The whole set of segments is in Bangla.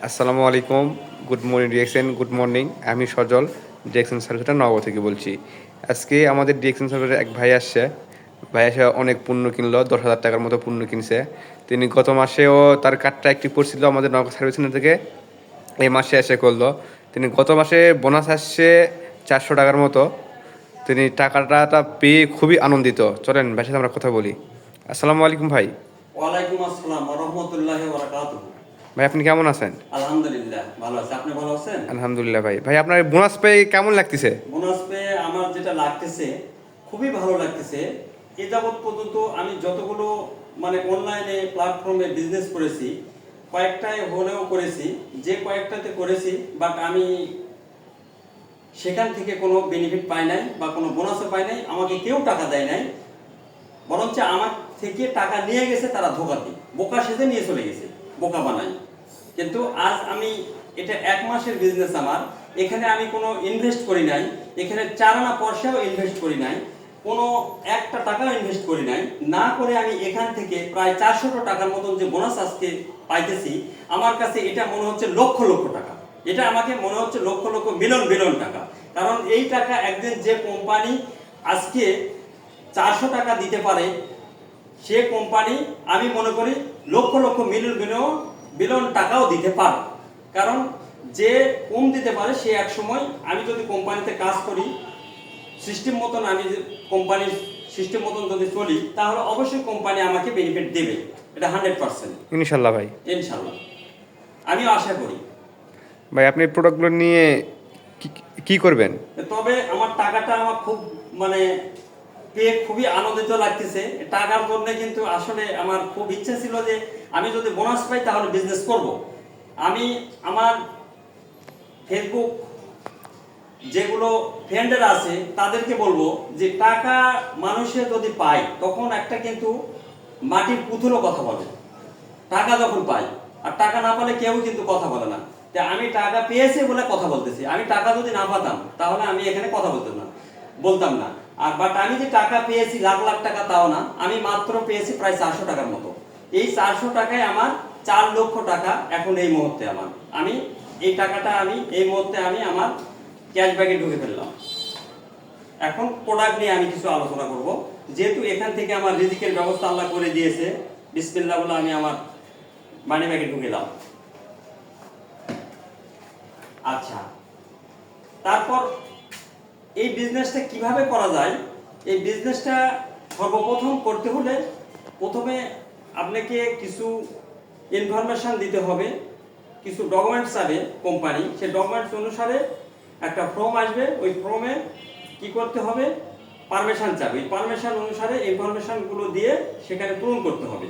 আসসালামু আলাইকুম। Good morning direction, good morning. আমি সজল, ডিরেকশন সার্ভিসটা নওগাঁ থেকে বলছি। আজকে আমাদের ডিরেকশন সার্ভিসের এক ভাই আসছে। ভাই এসে অনেক পণ্য কিনলো, 10,000 টাকার মতো পণ্য কিনছে। তিনি গত মাসেও তার কার্ডটা অ্যাক্টিভ করছিল আমাদের নওগাঁ সার্ভিস সেন্টার থেকে। এই মাসে এসে করলো। তিনি গত মাসে বোনাস আসছে 400 টাকার মতো। তিনি টাকাটা পেয়ে খুবই আনন্দিত। চলেন ভাইয়ের সাথে আমরা কথা বলি। আসসালামু আলাইকুম ভাই। ওয়ালাইকুম আসসালাম ওয়া রাহমাতুল্লাহি ওয়া বারাকাতুহু। ভাই আপনি কেমন আছেন? আলহামদুলিল্লাহ ভালো আছি। আপনি ভালো আছেন? আলহামদুলিল্লাহ ভাই। ভাই আপনার বোনাস পেয়ে কেমন লাগতেছে? বোনাস পেয়ে আমার যেটা লাগতেছে খুবই ভালো লাগতেছে। এ যাবৎ পর্যন্ত আমি যতগুলো অনলাইনে প্ল্যাটফর্মে বিজনেস করেছি, কয়েকটায় হলেও করেছি, যে কয়েকটাতে করেছি বাট আমি সেখান থেকে কোনো বেনিফিট পাই নাই বা কোনো বোনাসও পাই নাই। আমাকে কেউ টাকা দেয় নাই, বরঞ্চ আমার থেকে টাকা নিয়ে গেছে তারা ধোঁকাতে, বোকা সেজে নিয়ে চলে গেছে, বোকা বানাই। কিন্তু আজ আমি এটা 1 মাসের বিজনেস আমার, এখানে আমি কোনো ইনভেস্ট করি নাই, এখানে 4 আনা পয়সাও ইনভেস্ট করি নাই, কোনো একটা টাকাও ইনভেস্ট করি নাই, না করে আমি এখান থেকে প্রায় 400 টাকার মতন যে বোনাস আজকে পাইতেছি, আমার কাছে এটা মনে হচ্ছে লক্ষ লক্ষ টাকা। এটা আমাকে মনে হচ্ছে লক্ষ লক্ষ মিলিয়ন মিলিয়ন টাকা। কারণ এই টাকা একদিন যে কোম্পানি আজকে 400 টাকা দিতে পারে, সে কোম্পানি আমি মনে করি lakh lakh million million billion টাকাও দিতে পারে। কারণ যে কম দিতে পারে সে এক সময়, আমি যদি কোম্পানিতে কাজ করি সিস্টেম মতন, আমি কোম্পানির সিস্টেম মতন যদি চলি, তাহলে অবশ্যই কোম্পানি আমাকে বেনিফিট দেবে, এটা 100%। ইনশাল্লাহ ভাই। ইনশাল্লাহ আমিও আশা করি। ভাই আপনি এই প্রোডাক্টগুলো নিয়ে কি কি করবেন? তবে আমার টাকাটা আমার খুব পেয়ে খুবই আনন্দিত লাগতেছে টাকার জন্য। কিন্তু আসলে আমার খুব ইচ্ছা ছিল যে আমি যদি বোনাস পাই তাহলে বিজনেস করব। আমি আমার ফেসবুক যেগুলো ফ্রেন্ডের আছে তাদেরকে বলবো যে টাকা মানুষের যদি পায় তখন একটা কিন্তু মাটির পুতুলও কথা বলে টাকা যখন পাই, আর টাকা না পেলে কেউ কিন্তু কথা বলে না। যে আমি টাকা পেয়েছি বলে কথা বলতেছি, আমি টাকা যদি না পেতাম তাহলে আমি এখানে কথা বলতাম না। আর বাট আমি যে টাকা পেয়েছি লাখ লাখ টাকা তাও না, আমি মাত্র পেয়েছি প্রায় 400 টাকার মতো। এই 400 টাকায় আমার 4 লক্ষ টাকা এখন এই মুহূর্তে আমার, আমি এই টাকাটা আমি এই মুহূর্তে আমি আমার ক্যাশ ব্যাগে ঢুকে ফেললাম। এখন প্রোডাক্ট নিয়ে আমি কিছু আলোচনা করব। যেহেতু এখান থেকে আমার রিজিকের ব্যবস্থা আল্লাহ করে দিয়েছে, বিসমিল্লাহ বলে আমি আমার মানি ব্যাগে ঢুকেলাম। আচ্ছা, তারপর এই বিজনেসটা কিভাবে করা যায়? এই বিজনেসটা সর্বপ্রথম করতে হলে প্রথমে আপনাকে কিছু ইনফরমেশন দিতে হবে, কিছু ডকুমেন্টস চাবে কোম্পানি। সেই ডকুমেন্টস অনুসারে একটা ফর্ম আসবে, ওই ফর্মে কি করতে হবে, পারমিশন চাবে। ওই পারমিশন অনুসারে ইনফরমেশনগুলো দিয়ে সেখানে পূরণ করতে হবে।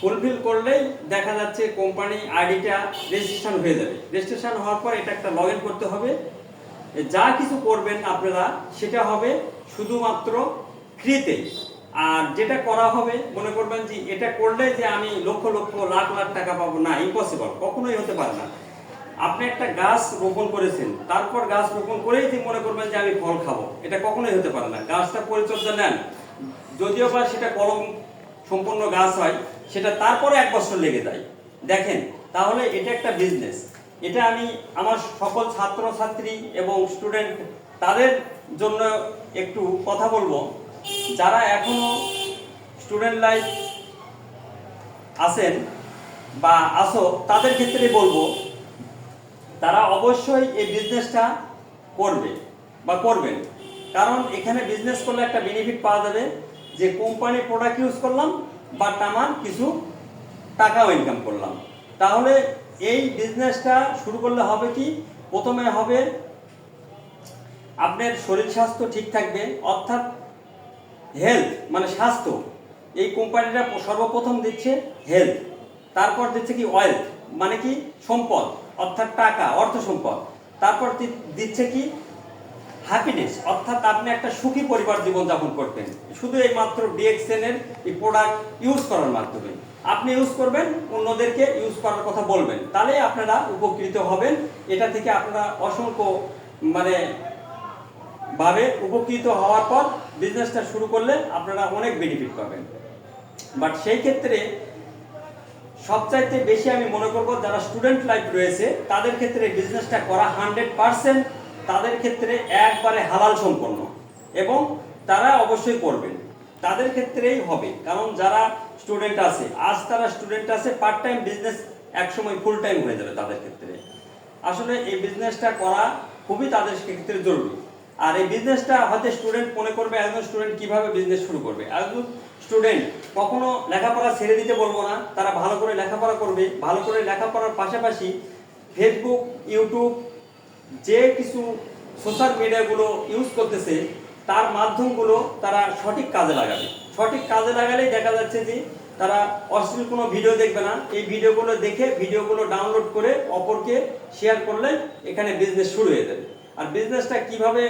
ফুলফিল করলেই দেখা যাচ্ছে কোম্পানি আইডিটা রেজিস্ট্রেশন হয়ে যাবে। রেজিস্ট্রেশন হওয়ার পর এটা একটা লগ ইন করতে হবে। যা কিছু করবেন আপনারা সেটা হবে শুধুমাত্র ফ্রিতে। আর যেটা করা হবে মনে করবেন যে এটা করলে যে আমি লক্ষ লক্ষ লাখ লাখ টাকা পাবো, না, ইম্পসিবল, কখনোই হতে পারে না। আপনি একটা গাছ রোপণ করেছেন, তারপর গাছ রোপণ করেই যে মনে করবেন যে আমি ফল খাবো, এটা কখনোই হতে পারে না। গাছটা পরিচর্যা নেন, যদিও বা সেটা কলম সম্পূর্ণ গাছ হয়, সেটা তারপরে 1 বছর লেগে যায়। দেখেন, তাহলে এটা একটা বিজনেস। এটা আমি আমার সকল ছাত্র ছাত্রী এবং স্টুডেন্ট তাদের জন্য একটু কথা বলবো। যারা এখনো স্টুডেন্ট লাইফ আছেন বা আসো, তাদের ক্ষেত্রে বলবো তারা অবশ্যই এই বিজনেসটা করবে বা করবেন। কারণ এখানে বিজনেস করলে একটা বেনিফিট পাওয়া যাবে যে কোম্পানির প্রোডাক্ট ইউজ করলাম বাট আমার কিছু টাকাও ইনকাম করলাম। তাহলে এই বিজনেসটা শুরু করলে হবে কি, প্রথমে হবে আপনার শরীর স্বাস্থ্য ঠিক থাকবে, অর্থাৎ হেলথ স্বাস্থ্য। এই কোম্পানিটা সর্বপ্রথম দিচ্ছে হেলথ, তারপর দিচ্ছে কি ওয়েলথ কি সম্পদ, অর্থাৎ টাকা, অর্থ সম্পদ। তারপর দিচ্ছে কি হ্যাপিনেস, অর্থাৎ আপনি একটা সুখী পরিবার জীবনযাপন করবেন শুধু এই মাত্র ডিএক্সএন এর এই প্রোডাক্ট ইউজ করার মাধ্যমে। আপনি ইউজ করবেন, অন্যদেরকে ইউজ করার কথা বলবেন, তাহলে আপনারা উপকৃত হবেন। এটা থেকে আপনারা অসংখ্য ভাবে উপকৃত হওয়ার পর বিজনেসটা শুরু করলে আপনারা অনেক বেনিফিট পাবেন। বাট সেই ক্ষেত্রে সবচাইতে বেশি আমি মনে করব যারা স্টুডেন্ট লাইফ রয়েছে তাদের ক্ষেত্রে বিজনেসটা করা 100% তাদের ক্ষেত্রে একবারে হালাল সম্পন্ন, এবং তারা অবশ্যই করবেন, তাদের ক্ষেত্রেই হবে। কারণ যারা স্টুডেন্ট আছে, আজ তারা স্টুডেন্ট আছে, পার্ট টাইম বিজনেস একসময় ফুল টাইম হয়ে যাবে তাদের ক্ষেত্রে। আসলে এই বিজনেসটা করা খুবই তাদের ক্ষেত্রে জরুরি। আর এই বিজনেসটা হয়তো স্টুডেন্ট মনে করবে, একজন স্টুডেন্ট কিভাবে বিজনেস শুরু করবে। একজন স্টুডেন্ট কখনো লেখাপড়া ছেড়ে দিতে বলবো না, তারা ভালো করে লেখাপড়া করবে। ভালো করে লেখাপড়ার পাশাপাশি ফেসবুক, ইউটিউব, যে কিছু সোশ্যাল মিডিয়াগুলো ইউজ করতেছে তার মাধ্যমগুলো তারা সঠিক কাজে লাগাবে। সঠিক কাজে লাগালেই দেখা যাচ্ছে যে তারা অশ্লীল কোনো ভিডিও দেখবে না। এই ভিডিওগুলো দেখে ভিডিওগুলো ডাউনলোড করে অপরকে শেয়ার করলে এখানে বিজনেস শুরু হয়ে যাবে। আর বিজনেসটা কিভাবে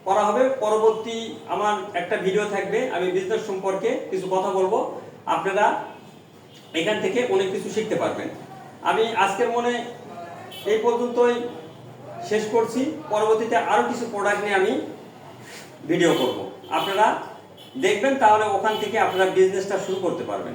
করা হবে, পরবর্তী আমার একটা ভিডিও থাকবে, আমি বিজনেস সম্পর্কে কিছু কথা বলবো, আপনারা এখান থেকে অনেক কিছু শিখতে পারবেন। আমি আজকের মনে এই পর্যন্তই শেষ করছি। পরবর্তীতে আরো কিছু প্রোডাক্ট নিয়ে আমি ভিডিও করব, আপনারা দেখবেন, তাহলে ওখান থেকে আপনারা বিজনেসটা শুরু করতে পারবেন।